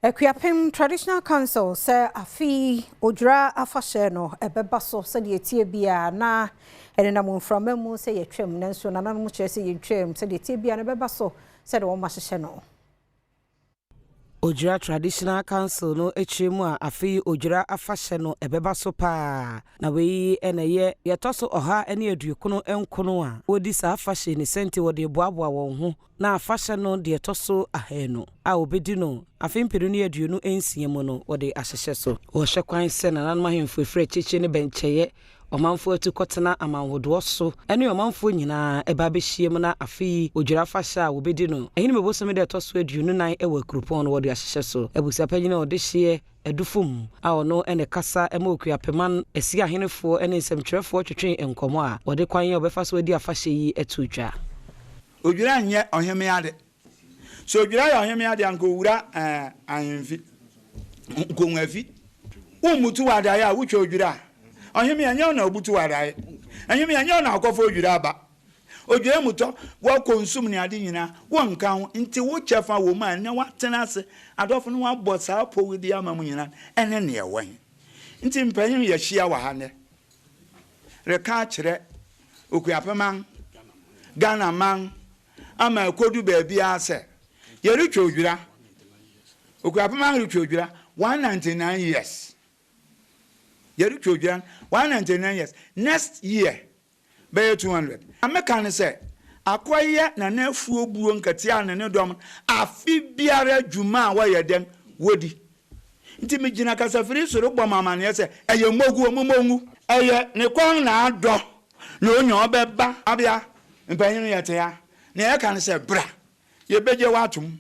Akuapem Traditional Council say afi ODWIRA afahye no ebeba so se de tie bia na enenam mframa mu se yetwam nanso nananum kire se yetwam se de tie bia na beba so se de wo mahye no. ODWIRA Traditional Council no echiremu a afi ODWIRA afahye no ebeba so pa na we eneye yetoso oha ene aduokono enkono a odi sa afahye ni senti wo de boaboa won ho na afahye no de toso ahenu a obedi no afimpiru ne aduonu ensie mu no wo de ahyehye so wo hwekwan se na nanma hemfofre cheche ne bencheye omanfo atukotena amanwodo so ene omanfo nyina eba behie mu na afi ODWIRA afahye a obedi no ehini meboso me de toso aduonu nan ewa krupon no wo de ahyehye so ebusa panyina wo de hye edufum a ono ene kasa ema Akuapem esi ahenefo ene nsemtwerefo twetwen enkomo a wo de kwan ye obefa so adi afahye yi etutwa ODWIRA nye oheme ade so ODWIRA ya oheme ade anko wura ahemfi nkonwafi umutu wada ya wuche ODWIRA oheme anya na obutu wada oheme anya na akofo ODWIRA aba ODWIRA muto wo konsum ne ade nyina wo nka ho nti wo chefa wo ma ne watena ase adofo no wabọ saa powidi amamu nyina ene ne ewan nti mpanyin ye hia wa ha ne reka kire Akuapem Ghana man ama kodu baabi ase ye retwa ODWIRA Akuapem retwa ODWIRA 199 years ye retwa ODWIRA 199 years next year be 200 ameka ne se akoye na nafuo buo nkatia na ne dom afi biara dwuma wa yeden wodi nti megina kasafiri soro bọ mama ne se eye mogu omomongu eye ne kwan na ado na onyo obeba abia mpanyin yete ya na ye kan se bra ye beje watum